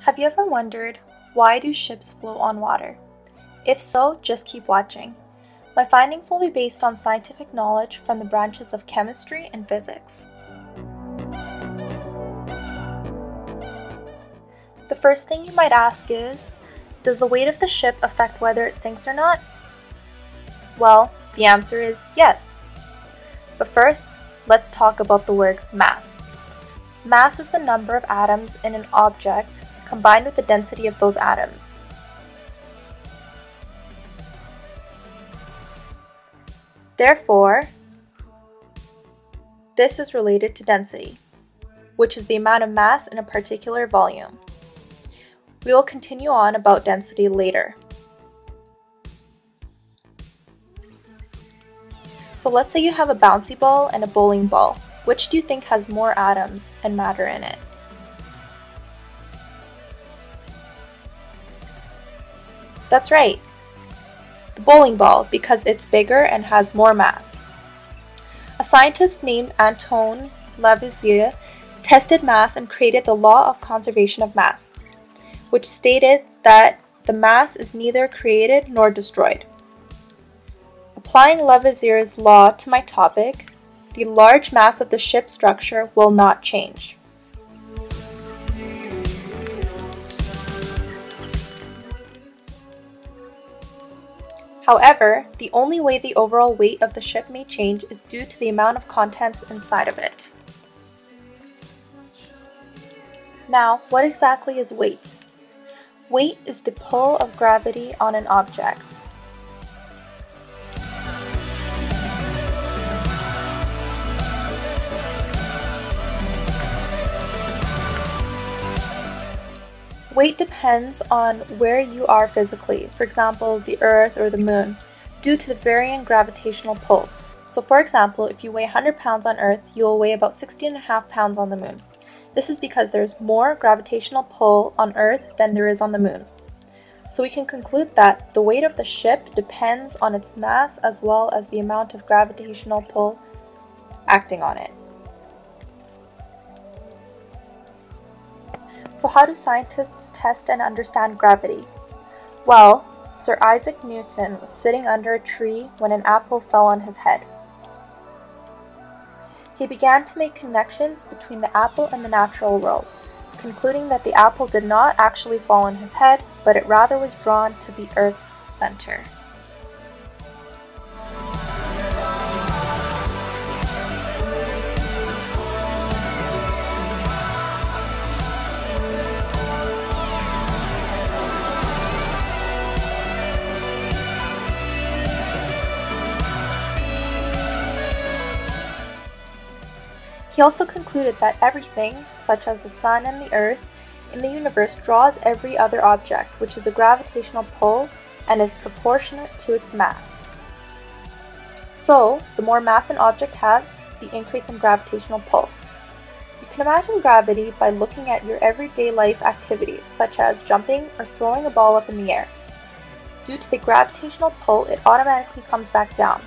Have you ever wondered, why do ships float on water? If so, just keep watching. My findings will be based on scientific knowledge from the branches of chemistry and physics. The first thing you might ask is, does the weight of the ship affect whether it sinks or not? Well, the answer is yes. But first, let's talk about the word mass. Mass is the number of atoms in an object combined with the density of those atoms. Therefore, this is related to density, which is the amount of mass in a particular volume. We will continue on about density later. So let's say you have a bouncy ball and a bowling ball. Which do you think has more atoms and matter in it? That's right, the bowling ball, because it's bigger and has more mass. A scientist named Antoine Lavoisier tested mass and created the law of conservation of mass, which stated that the mass is neither created nor destroyed. Applying Lavoisier's law to my topic, the large mass of the ship's structure will not change. However, the only way the overall weight of the ship may change is due to the amount of contents inside of it. Now, what exactly is weight? Weight is the pull of gravity on an object. Weight depends on where you are physically, for example, the Earth or the Moon, due to the varying gravitational pulls. So for example, if you weigh 100 pounds on Earth, you will weigh about 16.5 pounds on the Moon. This is because there's more gravitational pull on Earth than there is on the Moon. So we can conclude that the weight of the ship depends on its mass as well as the amount of gravitational pull acting on it. So how do scientists test and understand gravity? Well, Sir Isaac Newton was sitting under a tree when an apple fell on his head. He began to make connections between the apple and the natural world, concluding that the apple did not actually fall on his head, but it rather was drawn to the Earth's center. He also concluded that everything, such as the sun and the earth, in the universe draws every other object, which is a gravitational pull and is proportionate to its mass. So, the more mass an object has, the increase in gravitational pull. You can imagine gravity by looking at your everyday life activities, such as jumping or throwing a ball up in the air. Due to the gravitational pull, it automatically comes back down.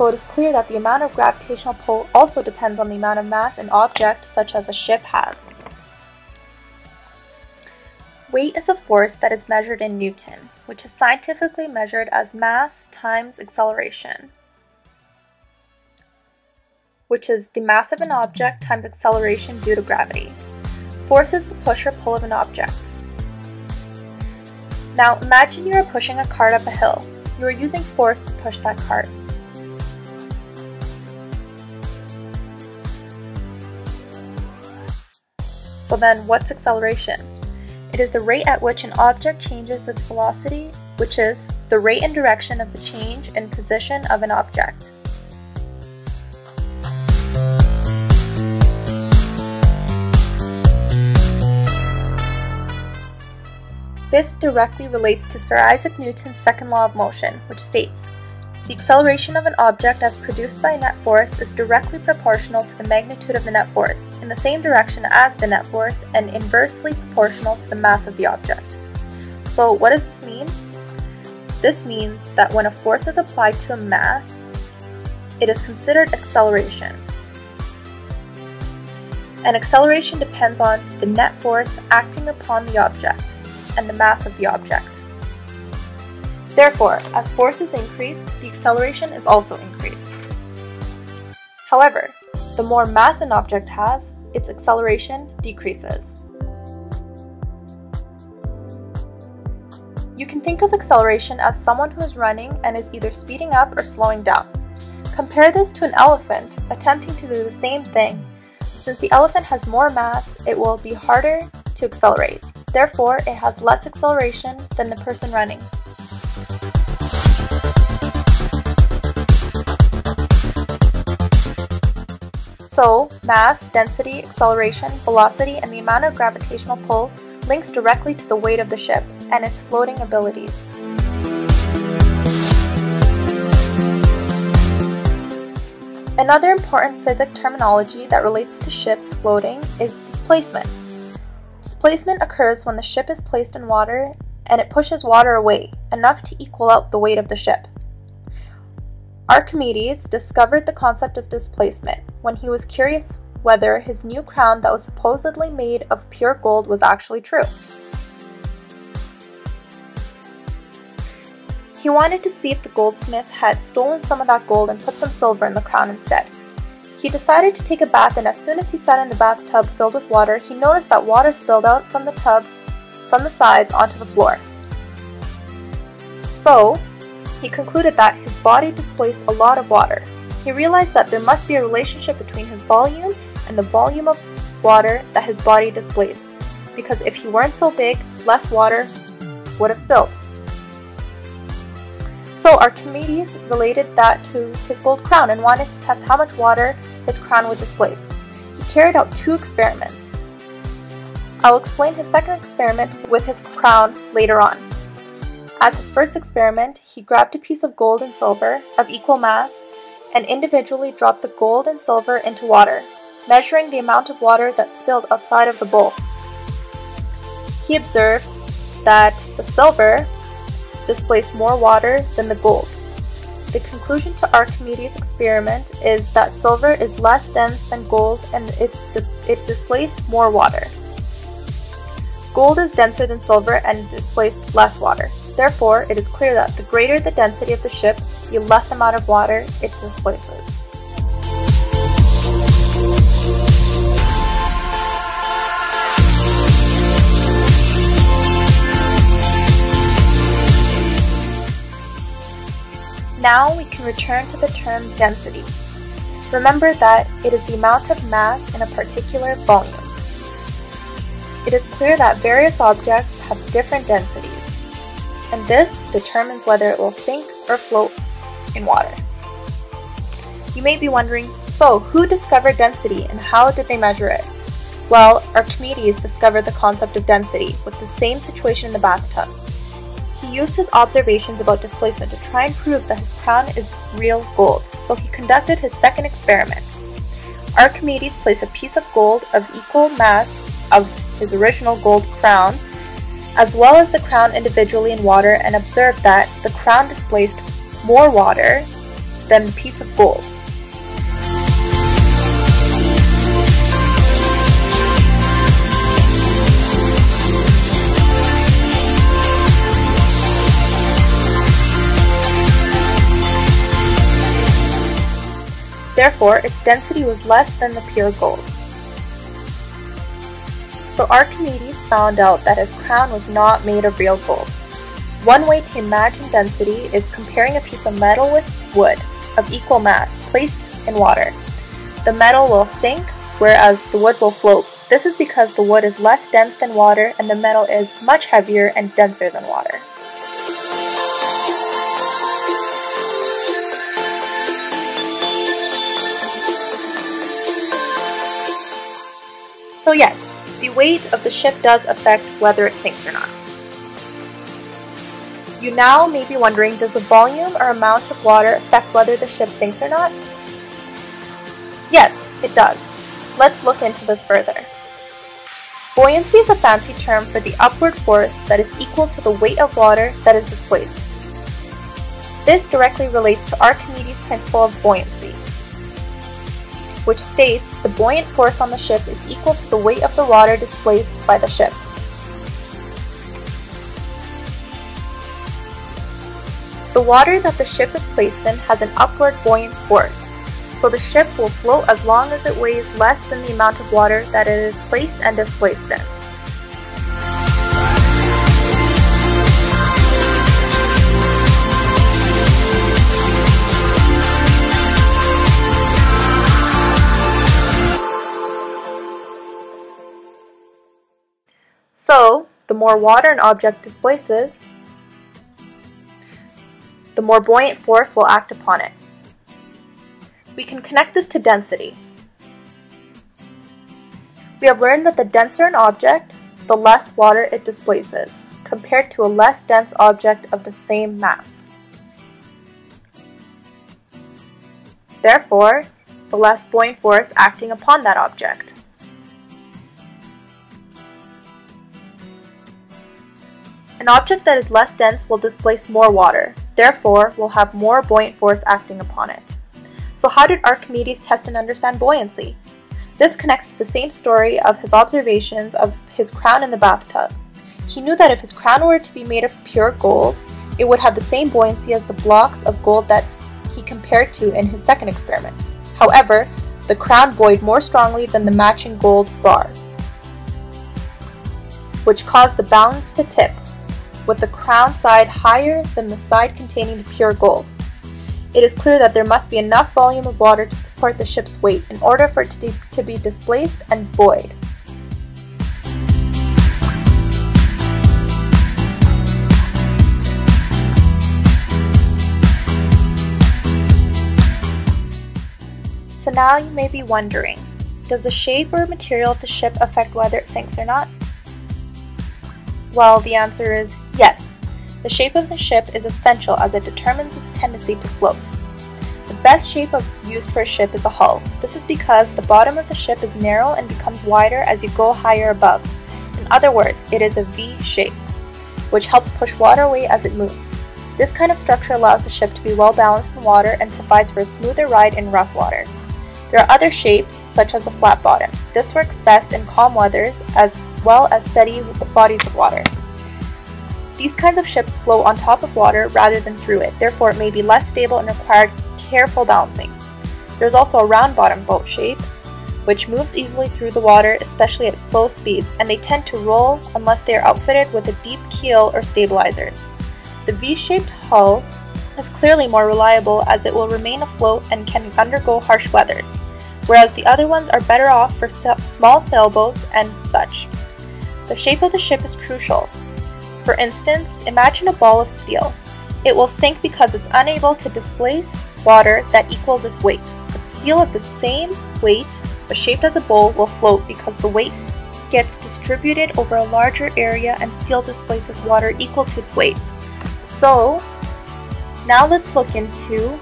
So it is clear that the amount of gravitational pull also depends on the amount of mass an object such as a ship has. Weight is a force that is measured in Newton, which is scientifically measured as mass times acceleration, which is the mass of an object times acceleration due to gravity. Force is the push or pull of an object. Now imagine you are pushing a cart up a hill. You are using force to push that cart. So then, what's acceleration? It is the rate at which an object changes its velocity, which is the rate and direction of the change in position of an object. This directly relates to Sir Isaac Newton's second law of motion, which states, the acceleration of an object as produced by a net force is directly proportional to the magnitude of the net force, in the same direction as the net force and inversely proportional to the mass of the object. So what does this mean? This means that when a force is applied to a mass, it is considered acceleration. and acceleration depends on the net force acting upon the object and the mass of the object. Therefore, as force is increased, the acceleration is also increased. However, the more mass an object has, its acceleration decreases. You can think of acceleration as someone who is running and is either speeding up or slowing down. Compare this to an elephant attempting to do the same thing. Since the elephant has more mass, it will be harder to accelerate. Therefore, it has less acceleration than the person running. So, mass, density, acceleration, velocity, and the amount of gravitational pull links directly to the weight of the ship and its floating abilities. Another important physics terminology that relates to ships floating is displacement. Displacement occurs when the ship is placed in water and it pushes water away, enough to equal out the weight of the ship. Archimedes discovered the concept of displacement when he was curious whether his new crown that was supposedly made of pure gold was actually true. He wanted to see if the goldsmith had stolen some of that gold and put some silver in the crown instead. He decided to take a bath, and as soon as he sat in the bathtub filled with water, he noticed that water spilled out from the tub from the sides onto the floor. So, he concluded that his body displaced a lot of water. He realized that there must be a relationship between his volume and the volume of water that his body displaced, because if he weren't so big, less water would have spilled. So Archimedes related that to his gold crown and wanted to test how much water his crown would displace. He carried out 2 experiments. I'll explain his second experiment with his crown later on. As his first experiment, he grabbed a piece of gold and silver of equal mass and individually dropped the gold and silver into water, measuring the amount of water that spilled outside of the bowl. He observed that the silver displaced more water than the gold. The conclusion to Archimedes' experiment is that silver is less dense than gold and it displaced more water. Gold is denser than silver and displaced less water. Therefore, it is clear that the greater the density of the ship, the less amount of water it displaces. Now we can return to the term density. Remember that it is the amount of mass in a particular volume. It is clear that various objects have different densities, and this determines whether it will sink or float in water. You may be wondering, so who discovered density and how did they measure it? Well, Archimedes discovered the concept of density with the same situation in the bathtub. He used his observations about displacement to try and prove that his crown is real gold, so he conducted his second experiment. Archimedes placed a piece of gold of equal mass of his original gold crown, as well as the crown individually in water, and observed that the crown displaced more water than the piece of gold. Therefore, its density was less than the pure gold. So Archimedes found out that his crown was not made of real gold. One way to imagine density is comparing a piece of metal with wood of equal mass placed in water. The metal will sink, whereas the wood will float. This is because the wood is less dense than water and the metal is much heavier and denser than water. So yes, the weight of the ship does affect whether it sinks or not. You now may be wondering, does the volume or amount of water affect whether the ship sinks or not? Yes, it does. Let's look into this further. Buoyancy is a fancy term for the upward force that is equal to the weight of water that is displaced. This directly relates to Archimedes' principle of buoyancy. which states the buoyant force on the ship is equal to the weight of the water displaced by the ship. The water that the ship is placed in has an upward buoyant force, so the ship will float as long as it weighs less than the amount of water that it is placed and displaced in. So, the more water an object displaces, the more buoyant force will act upon it. We can connect this to density. We have learned that the denser an object, the less water it displaces, compared to a less dense object of the same mass. Therefore, the less buoyant force acting upon that object. An object that is less dense will displace more water, therefore will have more buoyant force acting upon it. So how did Archimedes test and understand buoyancy? This connects to the same story of his observations of his crown in the bathtub. He knew that if his crown were to be made of pure gold, it would have the same buoyancy as the blocks of gold that he compared to in his second experiment. However, the crown buoyed more strongly than the matching gold bar, which caused the balance to tip, with the crown side higher than the side containing the pure gold. It is clear that there must be enough volume of water to support the ship's weight in order for it to be displaced and buoyed. So now you may be wondering, does the shape or material of the ship affect whether it sinks or not? Well, the answer is yes. The shape of the ship is essential as it determines its tendency to float. The best shape used for a ship is a hull. This is because the bottom of the ship is narrow and becomes wider as you go higher above. In other words, it is a V shape, which helps push water away as it moves. This kind of structure allows the ship to be well balanced in water and provides for a smoother ride in rough water. There are other shapes, such as the flat bottom. This works best in calm weathers as well as steady bodies of water. These kinds of ships float on top of water rather than through it, therefore it may be less stable and require careful balancing. There's also a round bottom boat shape, which moves easily through the water, especially at slow speeds, and they tend to roll unless they are outfitted with a deep keel or stabilizers. The V-shaped hull is clearly more reliable as it will remain afloat and can undergo harsh weathers, whereas the other ones are better off for small sailboats and such. The shape of the ship is crucial. For instance, imagine a ball of steel. It will sink because it's unable to displace water that equals its weight. But steel of the same weight, but shaped as a bowl, will float because the weight gets distributed over a larger area and steel displaces water equal to its weight. So, now let's look into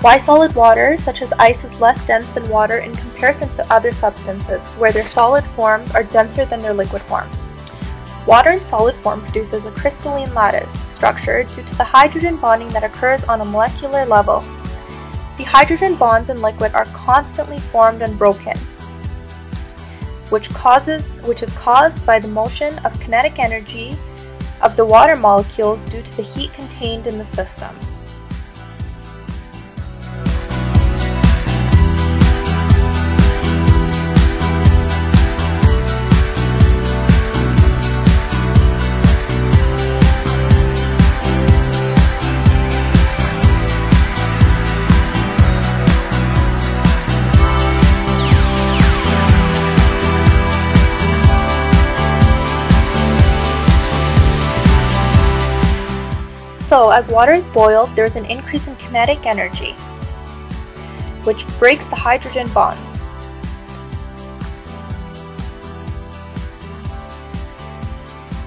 why solid water, such as ice, is less dense than water in comparison to other substances, where their solid forms are denser than their liquid form. Water in solid form produces a crystalline lattice structure due to the hydrogen bonding that occurs on a molecular level. The hydrogen bonds in liquid are constantly formed and broken, which is caused by the motion of kinetic energy of the water molecules due to the heat contained in the system. So, as water is boiled, there is an increase in kinetic energy, which breaks the hydrogen bonds.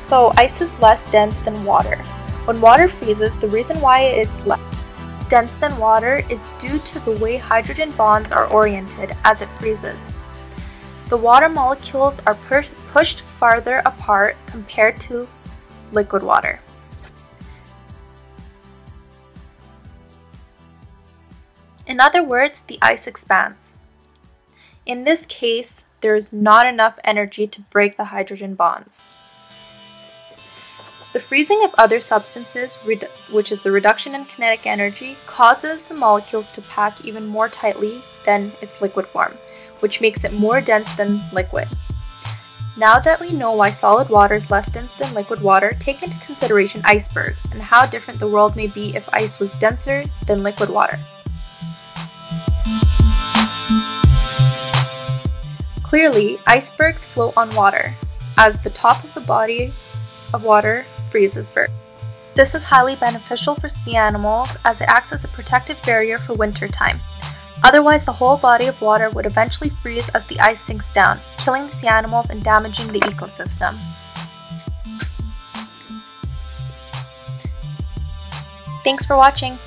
So, ice is less dense than water. When water freezes, the reason why it's less dense than water is due to the way hydrogen bonds are oriented as it freezes. The water molecules are pushed farther apart compared to liquid water. In other words, the ice expands. In this case, there is not enough energy to break the hydrogen bonds. The freezing of other substances, which is the reduction in kinetic energy, causes the molecules to pack even more tightly than its liquid form, which makes it more dense than liquid. Now that we know why solid water is less dense than liquid water, take into consideration icebergs and how different the world may be if ice was denser than liquid water. Clearly, icebergs float on water, as the top of the body of water freezes first. This is highly beneficial for sea animals as it acts as a protective barrier for winter time. Otherwise, the whole body of water would eventually freeze as the ice sinks down, killing the sea animals and damaging the ecosystem. Thanks for watching!